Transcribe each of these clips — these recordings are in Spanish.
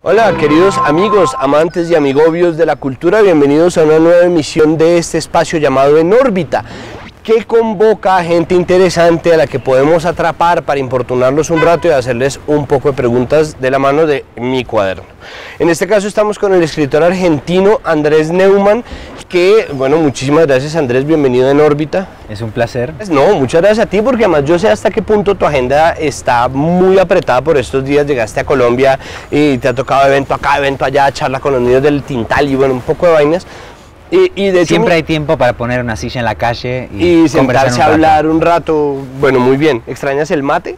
Hola queridos amigos, amantes y amigobios de la cultura, bienvenidos a una nueva emisión de este espacio llamado En órbita, que convoca a gente interesante a la que podemos atrapar para importunarlos un rato y hacerles un poco de preguntas de la mano de mi cuaderno. En este caso estamos con el escritor argentino Andrés Neumann, que, bueno, muchísimas gracias Andrés, bienvenido En órbita. Es un placer. No, muchas gracias a ti, porque además yo sé hasta qué punto tu agenda está muy apretada por estos días. Llegaste a Colombia y te ha tocado evento acá, evento allá, charla con los niños del Tintal y bueno, un poco de vainas. Y de hecho, siempre hay tiempo para poner una silla en la calle y sentarse a hablar un rato. Bueno, muy bien. ¿Extrañas el mate?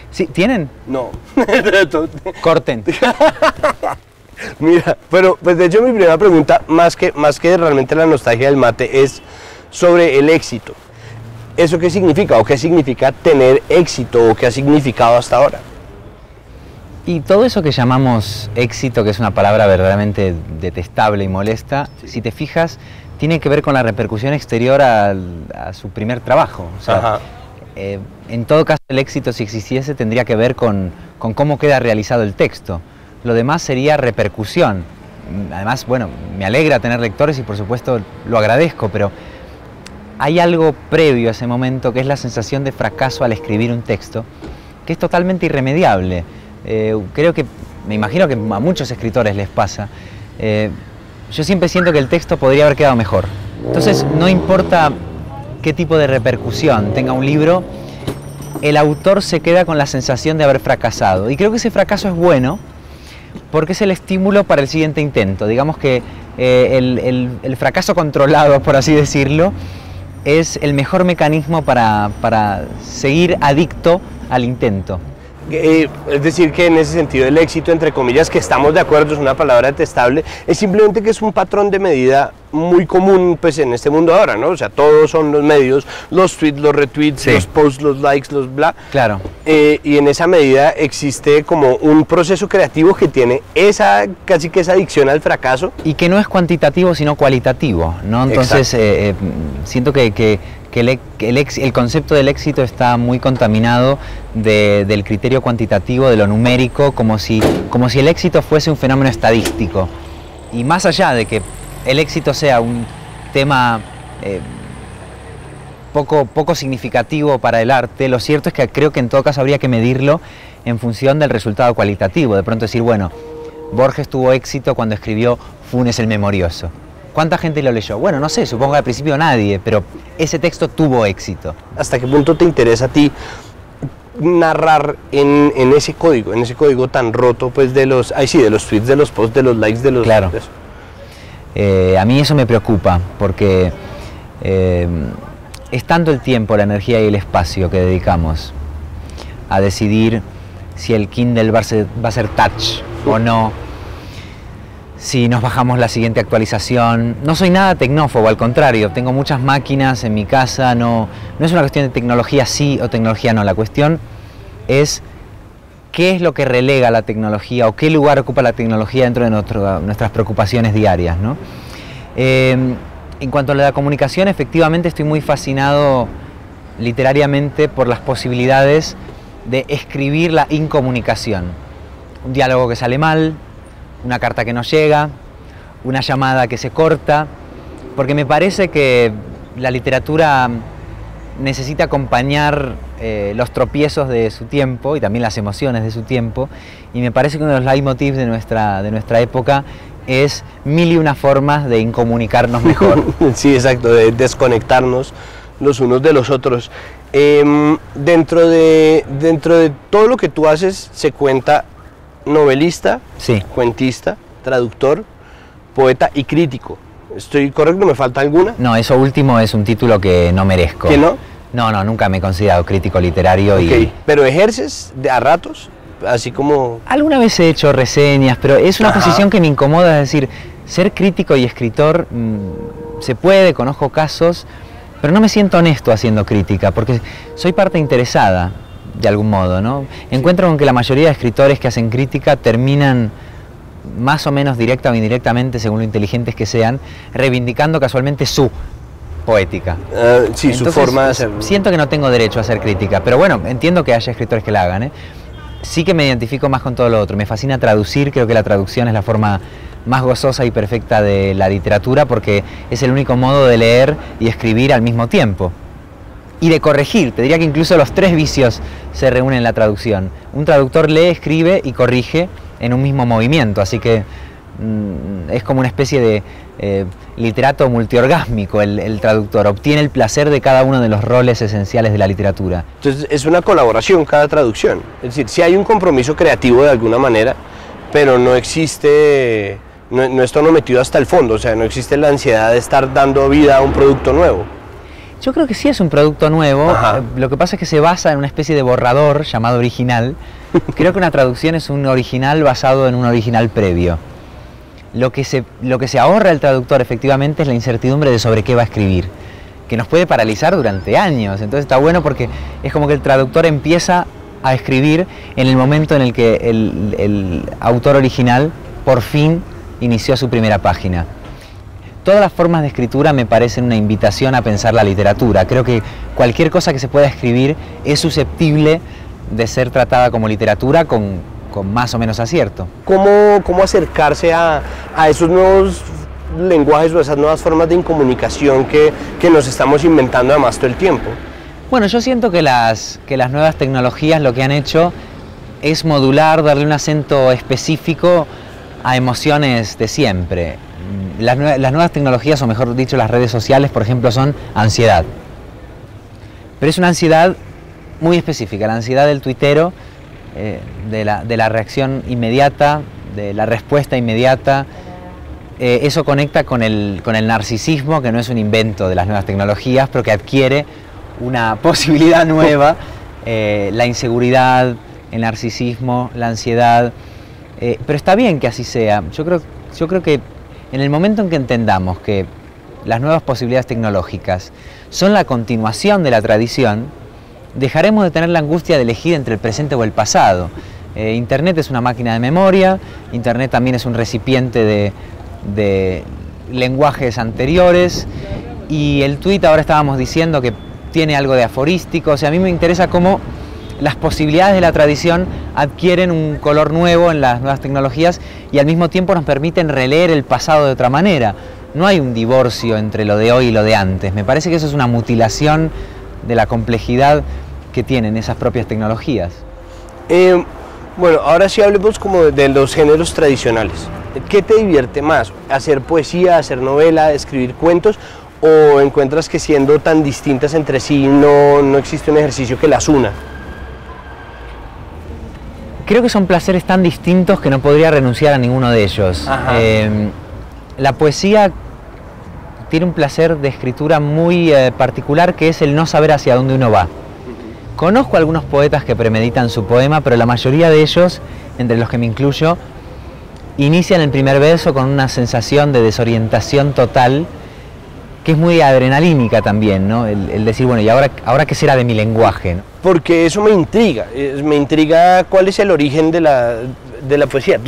Sí, ¿tienen? No. Corten. Mira, pero pues de hecho mi primera pregunta, más que realmente la nostalgia del mate, es sobre el éxito. ¿Eso qué significa? ¿O qué significa tener éxito? ¿O qué ha significado hasta ahora? Y todo eso que llamamos éxito, que es una palabra verdaderamente detestable y molesta, sí, si te fijas, tiene que ver con la repercusión exterior a su primer trabajo. O sea, en todo caso el éxito, si existiese, tendría que ver con cómo queda realizado el texto. Lo demás sería repercusión. Además, bueno, me alegra tener lectores y por supuesto lo agradezco, pero hay algo previo a ese momento que es la sensación de fracaso al escribir un texto, que es totalmente irremediable. Creo que, me imagino que a muchos escritores les pasa. Yo siempre siento que el texto podría haber quedado mejor. Entonces, no importa qué tipo de repercusión tenga un libro, el autor se queda con la sensación de haber fracasado. Y creo que ese fracaso es bueno, porque es el estímulo para el siguiente intento. Digamos que el fracaso controlado, por así decirlo, es el mejor mecanismo para seguir adicto al intento. Es decir, que en ese sentido el éxito, entre comillas, que estamos de acuerdo, es una palabra detestable, es simplemente que es un patrón de medida muy común pues en este mundo ahora, ¿no? O sea, todos son los medios, los tweets, los retweets, sí, los posts, los likes, los bla. Claro. Y en esa medida existe como un proceso creativo que tiene casi que esa adicción al fracaso. Y que no es cuantitativo, sino cualitativo, ¿no? Entonces, siento que el concepto del éxito está muy contaminado del criterio cuantitativo, de lo numérico, como si el éxito fuese un fenómeno estadístico. Y más allá de que el éxito sea un tema poco significativo para el arte, lo cierto es que creo que en todo caso habría que medirlo en función del resultado cualitativo. De pronto decir, bueno, Borges tuvo éxito cuando escribió Funes el Memorioso. ¿Cuánta gente lo leyó? Bueno, no sé, supongo que al principio nadie, pero ese texto tuvo éxito. ¿Hasta qué punto te interesa a ti narrar en ese código tan roto, pues de los tweets, de los posts, de los likes, de los... Claro. A mí eso me preocupa, porque es tanto el tiempo, la energía y el espacio que dedicamos a decidir si el Kindle va a ser touch o no, si nos bajamos la siguiente actualización. No soy nada tecnófobo, al contrario, tengo muchas máquinas en mi casa, no es una cuestión de tecnología sí o tecnología no, la cuestión es qué es lo que relega la tecnología o qué lugar ocupa la tecnología dentro de nuestras preocupaciones diarias, ¿no? En cuanto a la comunicación, efectivamente estoy muy fascinado literariamente por las posibilidades de escribir la incomunicación. Un diálogo que sale mal, una carta que no llega, una llamada que se corta, porque me parece que la literatura necesita acompañar los tropiezos de su tiempo y también las emociones de su tiempo, y me parece que uno de los leitmotivs de nuestra época es mil y una formas de incomunicarnos mejor. Sí, exacto, de desconectarnos los unos de los otros. Dentro de todo lo que tú haces se cuenta novelista, sí, cuentista, traductor, poeta y crítico. ¿Estoy correcto? ¿Me falta alguna? No, eso último es un título que no merezco. ¿Que no? No, nunca me he considerado crítico literario. Okay. ¿Pero ejerces a ratos? Así como... Alguna vez he hecho reseñas, pero es una posición que me incomoda, es decir, ser crítico y escritor se puede, conozco casos, pero no me siento honesto haciendo crítica, porque soy parte interesada, de algún modo, ¿no? Encuentro con que la mayoría de escritores que hacen crítica terminan más o menos directa o indirectamente, según lo inteligentes que sean, reivindicando casualmente su poética. Sí, entonces, su forma de hacerlo. Siento que no tengo derecho a hacer crítica, pero bueno, entiendo que haya escritores que la hagan, ¿eh? sí que me identifico más con todo lo otro. Me fascina traducir, creo que la traducción es la forma más gozosa y perfecta de la literatura porque es el único modo de leer y escribir al mismo tiempo. Y de corregir, te diría que incluso los tres vicios se reúnen en la traducción. Un traductor lee, escribe y corrige en un mismo movimiento, así que es como una especie de literato multiorgásmico el traductor, obtiene el placer de cada uno de los roles esenciales de la literatura. Entonces es una colaboración cada traducción, es decir, sí hay un compromiso creativo de alguna manera, pero no existe, no es todo metido hasta el fondo, o sea, no existe la ansiedad de estar dando vida a un producto nuevo. Yo creo que sí es un producto nuevo, lo que pasa es que se basa en una especie de borrador llamado original. Creo que una traducción es un original basado en un original previo. Lo que se ahorra el traductor efectivamente es la incertidumbre de sobre qué va a escribir, que nos puede paralizar durante años. Entonces está bueno porque es como que el traductor empieza a escribir en el momento en el que el autor original por fin inició su primera página. Todas las formas de escritura me parecen una invitación a pensar la literatura. Creo que cualquier cosa que se pueda escribir es susceptible de ser tratada como literatura con más o menos acierto. ¿Cómo acercarse a esos nuevos lenguajes o esas nuevas formas de incomunicación que nos estamos inventando además todo el tiempo? Bueno, yo siento que las nuevas tecnologías lo que han hecho es modular, darle un acento específico a emociones de siempre. Las nuevas tecnologías, o mejor dicho, las redes sociales, por ejemplo, son ansiedad. Pero es una ansiedad muy específica, la ansiedad del tuitero, de la reacción inmediata, de la respuesta inmediata. Eso conecta con el narcisismo, que no es un invento de las nuevas tecnologías, pero que adquiere una posibilidad nueva, la inseguridad, el narcisismo, la ansiedad. Pero está bien que así sea. Yo creo que en el momento en que entendamos que las nuevas posibilidades tecnológicas son la continuación de la tradición, dejaremos de tener la angustia de elegir entre el presente o el pasado. Internet es una máquina de memoria, Internet también es un recipiente de lenguajes anteriores, y el tuit ahora estábamos diciendo que tiene algo de aforístico. O sea, a mí me interesa cómo las posibilidades de la tradición adquieren un color nuevo en las nuevas tecnologías y al mismo tiempo nos permiten releer el pasado de otra manera. No hay un divorcio entre lo de hoy y lo de antes. Me parece que eso es una mutilación de la complejidad que tienen esas propias tecnologías. Bueno, ahora sí hablemos como de los géneros tradicionales. ¿Qué te divierte más? ¿Hacer poesía, hacer novela, escribir cuentos? ¿O encuentras que siendo tan distintas entre sí no existe un ejercicio que las una? Creo que son placeres tan distintos que no podría renunciar a ninguno de ellos. La poesía tiene un placer de escritura muy particular, que es el no saber hacia dónde uno va. Conozco algunos poetas que premeditan su poema, pero la mayoría de ellos, entre los que me incluyo, inician el primer verso con una sensación de desorientación total, que es muy adrenalínica también, ¿no? El decir, bueno, ¿y ahora qué será de mi lenguaje, ¿no? Porque eso me intriga cuál es el origen de la poesía,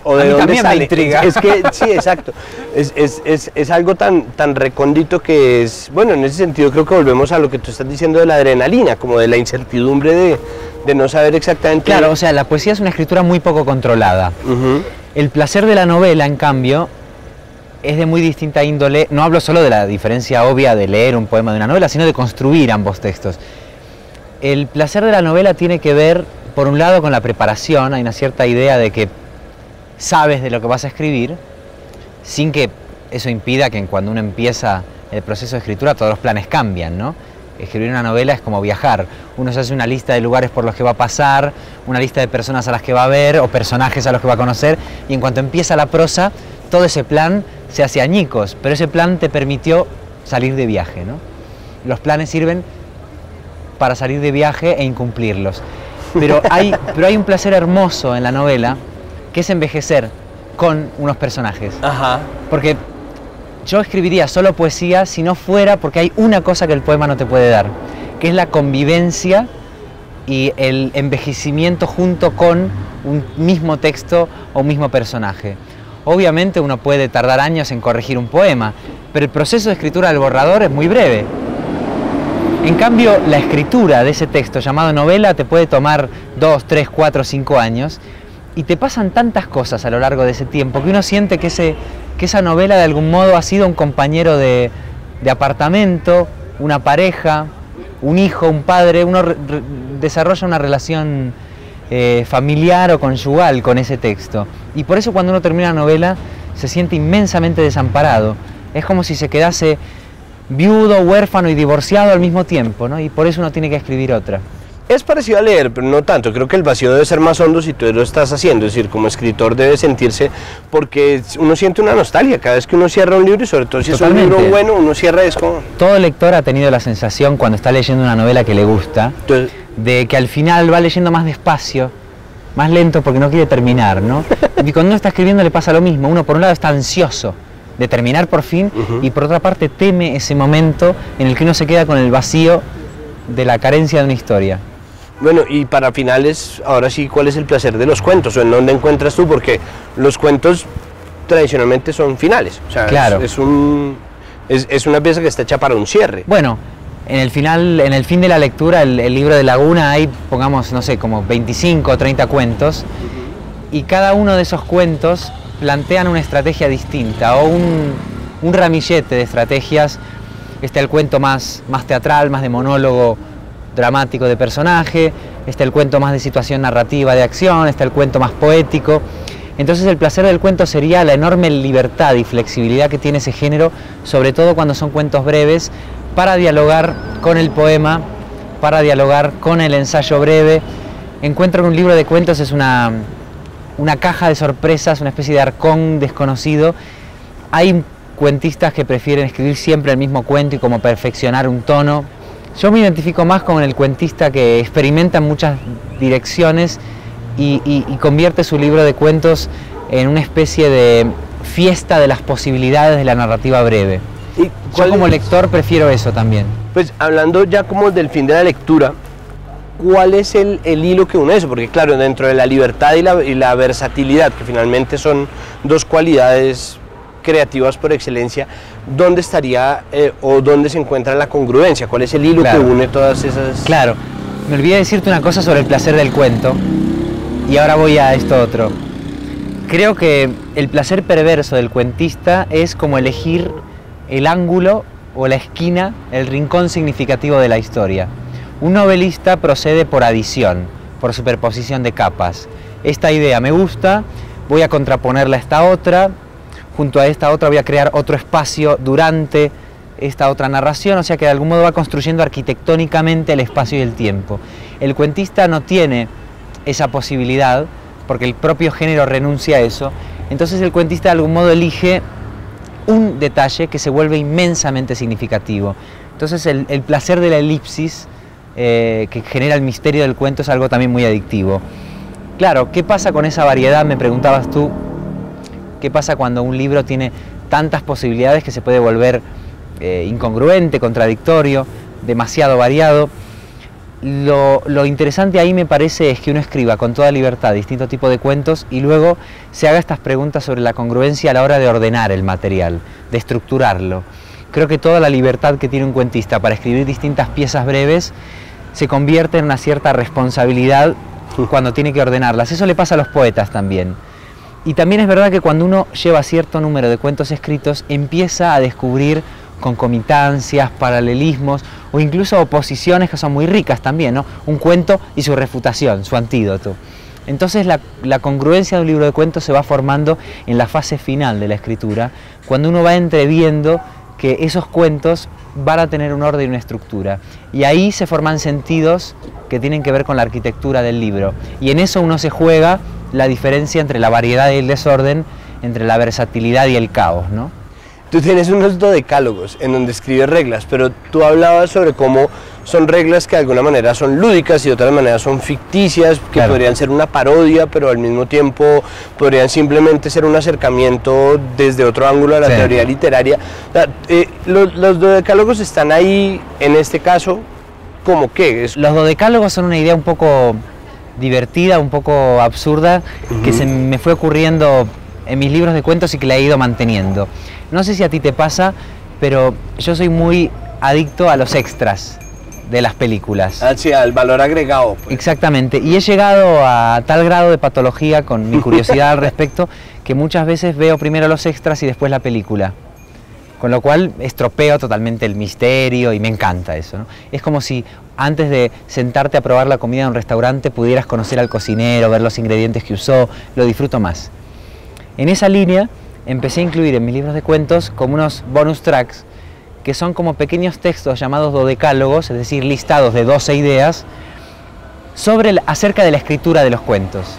o de dónde sale. Me intriga. Es que, sí, exacto, es algo tan recóndito que es, bueno, en ese sentido creo que volvemos a lo que tú estás diciendo de la adrenalina, como de la incertidumbre de no saber exactamente. Claro, o sea, la poesía es una escritura muy poco controlada. El placer de la novela, en cambio, es de muy distinta índole. No hablo solo de la diferencia obvia de leer un poema de una novela, sino de construir ambos textos. El placer de la novela tiene que ver, por un lado, con la preparación. Hay una cierta idea de que sabes de lo que vas a escribir, sin que eso impida que cuando uno empieza el proceso de escritura todos los planes cambian, ¿no? Escribir una novela es como viajar. Uno se hace una lista de lugares por los que va a pasar, una lista de personas a las que va a ver o personajes a los que va a conocer, y en cuanto empieza la prosa, todo ese plan se hace añicos, pero ese plan te permitió salir de viaje, ¿no? Los planes sirven para salir de viaje e incumplirlos. Pero hay un placer hermoso en la novela, que es envejecer con unos personajes. Porque yo escribiría solo poesía si no fuera porque hay una cosa que el poema no te puede dar, que es la convivencia y el envejecimiento junto con un mismo texto o un mismo personaje. Obviamente uno puede tardar años en corregir un poema, pero el proceso de escritura del borrador es muy breve. En cambio, la escritura de ese texto llamado novela te puede tomar 2, 3, 4, 5 años y te pasan tantas cosas a lo largo de ese tiempo que uno siente que esa novela de algún modo ha sido un compañero de apartamento, una pareja, un hijo, un padre. Uno desarrolla una relación familiar o conyugal con ese texto. Y por eso cuando uno termina la novela se siente inmensamente desamparado. Es como si se quedase viudo, huérfano y divorciado al mismo tiempo, ¿no? Y por eso uno tiene que escribir otra. Es parecido a leer, pero no tanto. Creo que el vacío debe ser más hondo si tú lo estás haciendo. Es decir, como escritor debe sentirse, porque uno siente una nostalgia cada vez que uno cierra un libro, y sobre todo si Totalmente. es un libro bueno, uno cierra es como... Todo lector ha tenido la sensación cuando está leyendo una novela que le gusta, Entonces, de que al final va leyendo más despacio, más lento porque no quiere terminar, ¿no? Y cuando uno está escribiendo le pasa lo mismo. Uno por un lado está ansioso de terminar por fin y por otra parte teme ese momento en el que uno se queda con el vacío de la carencia de una historia. bueno, y para finales, ahora sí, ¿cuál es el placer de los cuentos? ¿O en dónde encuentras tú? Porque los cuentos tradicionalmente son finales. O sea, Claro. es una pieza que está hecha para un cierre. Bueno, en el fin de la lectura, el libro de Laguna, hay, pongamos, no sé, como 25 o 30 cuentos, y cada uno de esos cuentos plantean una estrategia distinta, o un ramillete de estrategias. Está el cuento más teatral, más de monólogo dramático de personaje, está el cuento más de situación narrativa de acción, está el cuento más poético. Entonces el placer del cuento sería la enorme libertad y flexibilidad que tiene ese género, sobre todo cuando son cuentos breves, para dialogar con el poema, para dialogar con el ensayo breve. Encuentro en un libro de cuentos es una caja de sorpresas, una especie de arcón desconocido. Hay cuentistas que prefieren escribir siempre el mismo cuento y como perfeccionar un tono. Yo me identifico más con el cuentista que experimenta en muchas direcciones y convierte su libro de cuentos en una especie de fiesta de las posibilidades de la narrativa breve. ¿Y Yo como lector prefiero eso también. Pues hablando ya como del fin de la lectura, ¿cuál es el hilo que une eso? Porque claro, dentro de la libertad y la versatilidad, que finalmente son dos cualidades creativas por excelencia, ¿dónde estaría o dónde se encuentra la congruencia? ¿Cuál es el hilo Claro. que une todas esas...? Claro, me olvidé decirte una cosa sobre el placer del cuento y ahora voy a esto otro. Creo que el placer perverso del cuentista es como elegir el ángulo o la esquina, el rincón significativo de la historia. Un novelista procede por adición, por superposición de capas. Esta idea me gusta, voy a contraponerla a esta otra, junto a esta otra voy a crear otro espacio durante esta otra narración, o sea que de algún modo va construyendo arquitectónicamente el espacio y el tiempo. El cuentista no tiene esa posibilidad, porque el propio género renuncia a eso, entonces el cuentista de algún modo elige un detalle que se vuelve inmensamente significativo. Entonces el placer de la elipsis que genera el misterio del cuento es algo también muy adictivo. Claro, ¿qué pasa con esa variedad? Me preguntabas tú. ¿Qué pasa cuando un libro tiene tantas posibilidades que se puede volver incongruente, contradictorio, demasiado variado? Lo interesante ahí me parece es que uno escriba con toda libertad distintos tipos de cuentos y luego se haga estas preguntas sobre la congruencia a la hora de ordenar el material, de estructurarlo. Creo que toda la libertad que tiene un cuentista para escribir distintas piezas breves se convierte en una cierta responsabilidad cuando tiene que ordenarlas. Eso le pasa a los poetas también. Y también es verdad que cuando uno lleva cierto número de cuentos escritos, empieza a descubrir concomitancias, paralelismos o incluso oposiciones que son muy ricas también, ¿no? Un cuento y su refutación, su antídoto. Entonces la congruencia de un libro de cuentos se va formando en la fase final de la escritura, cuando uno va entreviendo que esos cuentos van a tener un orden y una estructura. Y ahí se forman sentidos que tienen que ver con la arquitectura del libro. Y en eso uno se juega la diferencia entre la variedad y el desorden, entre la versatilidad y el caos, ¿no? Tú tienes unos dodecálogos en donde escribes reglas, pero tú hablabas sobre cómo son reglas que de alguna manera son lúdicas y de otra manera son ficticias, que Claro. podrían ser una parodia, pero al mismo tiempo podrían simplemente ser un acercamiento desde otro ángulo a la Sí. teoría literaria. O sea, los dodecálogos están ahí, en este caso, ¿cómo qué? Los dodecálogos son una idea un poco divertida, un poco absurda, que se me fue ocurriendo en mis libros de cuentos y que la he ido manteniendo. No sé si a ti te pasa, pero yo soy muy adicto a los extras. de las películas. Ah, sí, al valor agregado. Pues. Exactamente, y he llegado a tal grado de patología con mi curiosidad al respecto que muchas veces veo primero los extras y después la película. Con lo cual estropeo totalmente el misterio y me encanta eso, ¿no? Es como si antes de sentarte a probar la comida en un restaurante pudieras conocer al cocinero, ver los ingredientes que usó, lo disfruto más. En esa línea empecé a incluir en mis libros de cuentos como unos bonus tracks que son como pequeños textos llamados dodecálogos, es decir, listados de 12 ideas acerca de la escritura de los cuentos.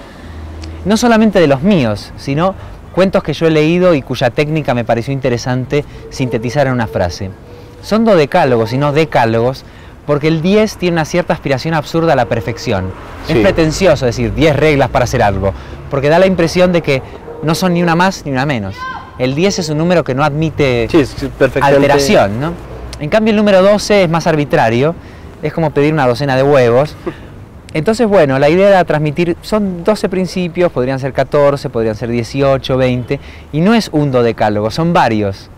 No solamente de los míos, sino cuentos que yo he leído y cuya técnica me pareció interesante sintetizar en una frase. Son dodecálogos y no decálogos, porque el 10 tiene una cierta aspiración absurda a la perfección. Sí. Es pretencioso decir 10 reglas para hacer algo, porque da la impresión de que no son ni una más ni una menos. El 10 es un número que no admite alteración, ¿no? En cambio el número 12 es más arbitrario, es como pedir una docena de huevos. Entonces, bueno, la idea era transmitir, son 12 principios, podrían ser 14, podrían ser 18, 20, y no es un dodecálogo, son varios,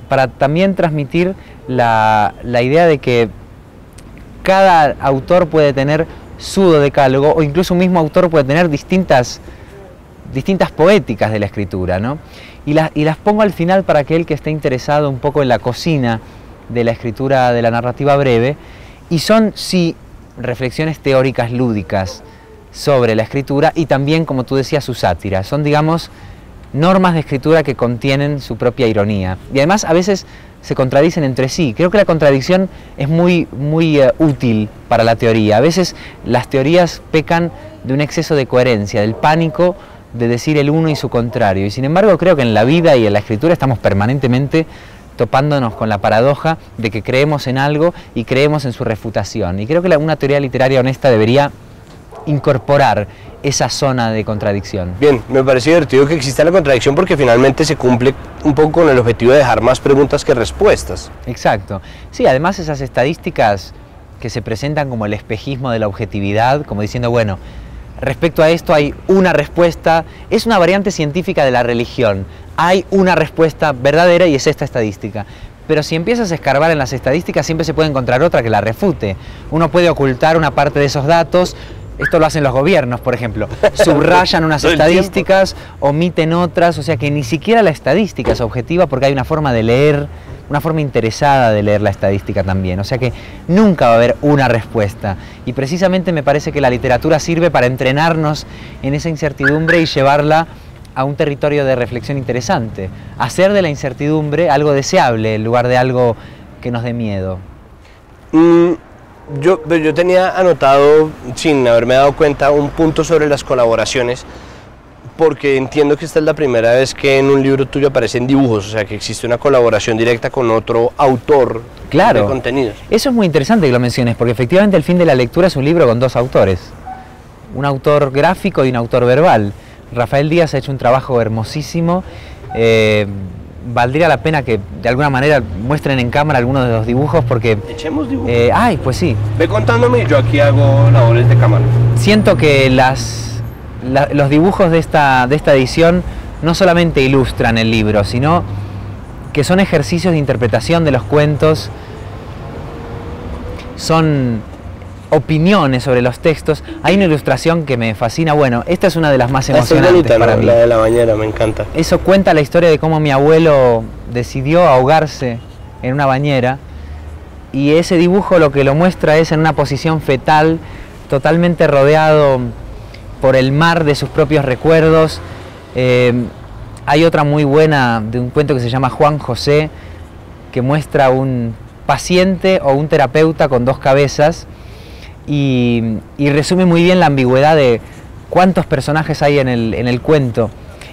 para también transmitir la idea de que cada autor puede tener su dodecálogo, o incluso un mismo autor puede tener distintas poéticas de la escritura, ¿no? Y las pongo al final para aquel que esté interesado un poco en la cocina de la escritura de la narrativa breve, y son, sí, reflexiones teóricas lúdicas sobre la escritura y también, como tú decías, su sátira. Son, digamos, normas de escritura que contienen su propia ironía. Y además a veces se contradicen entre sí. Creo que la contradicción es muy útil para la teoría. A veces las teorías pecan de un exceso de coherencia, del pánico de decir el uno y su contrario. Y sin embargo creo que en la vida y en la escritura estamos permanentemente topándonos con la paradoja de que creemos en algo y creemos en su refutación. Y creo que una teoría literaria honesta debería incorporar esa zona de contradicción. Bien, me parece divertido que exista la contradicción porque finalmente se cumple un poco con el objetivo de dejar más preguntas que respuestas. Exacto. Sí, además esas estadísticas que se presentan como el espejismo de la objetividad, como diciendo, bueno, respecto a esto hay una respuesta, es una variante científica de la religión. Hay una respuesta verdadera y es esta estadística. Pero si empiezas a escarbar en las estadísticas siempre se puede encontrar otra que la refute. Uno puede ocultar una parte de esos datos, esto lo hacen los gobiernos, por ejemplo. Subrayan unas estadísticas, omiten otras, o sea que ni siquiera la estadística es objetiva porque hay una forma de leer, una forma interesada de leer la estadística también. O sea que nunca va a haber una respuesta. Y precisamente me parece que la literatura sirve para entrenarnos en esa incertidumbre y llevarla a un territorio de reflexión interesante. Hacer de la incertidumbre algo deseable en lugar de algo que nos dé miedo. Yo tenía anotado, sin haberme dado cuenta, un punto sobre las colaboraciones, porque entiendo que esta es la primera vez que en un libro tuyo aparecen dibujos, o sea que existe una colaboración directa con otro autor de contenidos. Eso es muy interesante que lo menciones, porque efectivamente El fin de la lectura es un libro con dos autores, un autor gráfico y un autor verbal. Rafael Díaz ha hecho un trabajo hermosísimo. Valdría la pena que de alguna manera muestren en cámara algunos de los dibujos porque... Echemos dibujos. Ay, pues sí. Ve contándome y yo aquí hago labores de cámara. Siento que los dibujos de esta edición no solamente ilustran el libro, sino que son ejercicios de interpretación de los cuentos, son opiniones sobre los textos. Hay una ilustración que me fascina, bueno, esta es una de las más emocionantes bonita, para ¿no? mí. La de la bañera, me encanta. Eso cuenta la historia de cómo mi abuelo decidió ahogarse en una bañera y ese dibujo lo que lo muestra es en una posición fetal, totalmente rodeado por el mar de sus propios recuerdos. Hay otra muy buena de un cuento que se llama Juan José, que muestra un paciente o un terapeuta con dos cabezas y resume muy bien la ambigüedad de cuántos personajes hay en el cuento.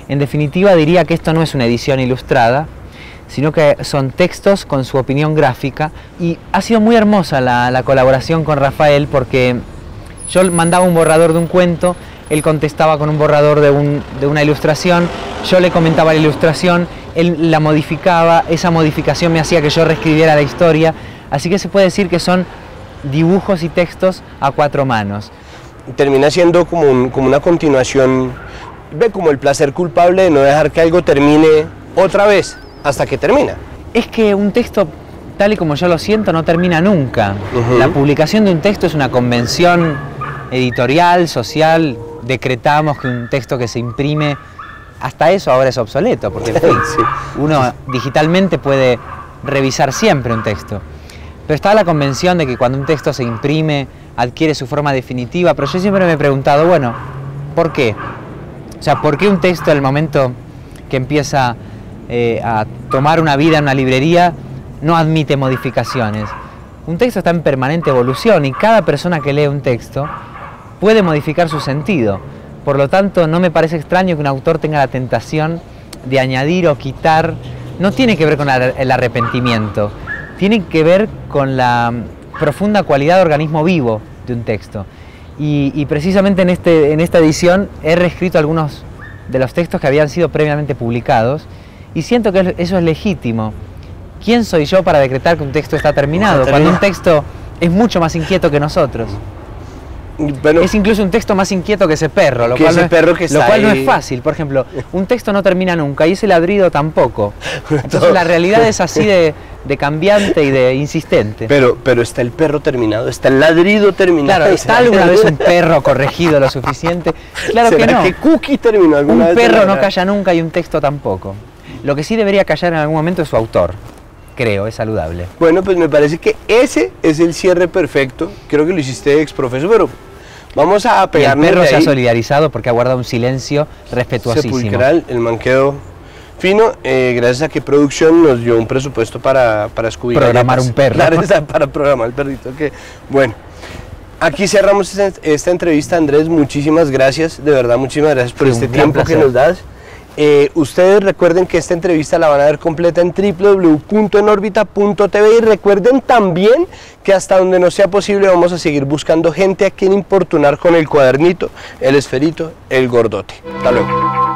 En definitiva diría que esto no es una edición ilustrada, sino que son textos con su opinión gráfica, y ha sido muy hermosa la colaboración con Rafael porque yo mandaba un borrador de un cuento, él contestaba con un borrador de una ilustración, yo le comentaba la ilustración, él la modificaba, esa modificación me hacía que yo reescribiera la historia, así que se puede decir que son dibujos y textos a cuatro manos. Termina siendo como una continuación, como el placer culpable de no dejar que algo termine otra vez hasta que termina. Es que un texto tal y como yo lo siento, no termina nunca. La publicación de un texto es una convención editorial, social. Decretamos que un texto que se imprime, hasta eso ahora es obsoleto, porque en fin, uno digitalmente puede revisar siempre un texto. Pero está la convención de que cuando un texto se imprime, adquiere su forma definitiva, pero yo siempre me he preguntado, bueno, ¿por qué? O sea, ¿por qué un texto, en el momento que empieza a tomar una vida en una librería, no admite modificaciones? Un texto está en permanente evolución y cada persona que lee un texto puede modificar su sentido. Por lo tanto, no me parece extraño que un autor tenga la tentación de añadir o quitar. No tiene que ver con el arrepentimiento, tiene que ver con la profunda cualidad de organismo vivo de un texto. Y precisamente en esta edición he reescrito algunos de los textos que habían sido previamente publicados y siento que eso es legítimo. ¿Quién soy yo para decretar que un texto está terminado? Cuando un texto es mucho más inquieto que nosotros. Bueno, es incluso un texto más inquieto que ese perro, lo cual no es fácil. Por ejemplo, un texto no termina nunca y ese ladrido tampoco. Entonces la realidad es así de cambiante y de insistente. Pero está el perro terminado, está el ladrido terminado. Claro, ¿está alguna vez un perro corregido lo suficiente? Claro que no. ¿Que Cookie terminó alguna vez? Un perro no calla nunca y un texto tampoco. Lo que sí debería callar en algún momento es su autor. Creo, es saludable. Bueno, pues me parece que ese es el cierre perfecto. Creo que lo hiciste ex profesor, pero vamos a pegarnos. Y el perro se ha solidarizado porque ha guardado un silencio respetuosísimo. Sepulcral, el man quedó fino, gracias a que producción nos dio un presupuesto para Scooby. Programar un perro. Claro, para programar el perrito. Que, bueno, aquí cerramos esta entrevista, Andrés. Muchísimas gracias, de verdad, muchísimas gracias por este tiempo que nos das. Ustedes recuerden que esta entrevista la van a ver completa en www.enorbita.tv y recuerden también que hasta donde nos sea posible vamos a seguir buscando gente a quien importunar con el cuadernito, el esferito, el gordote. Hasta luego.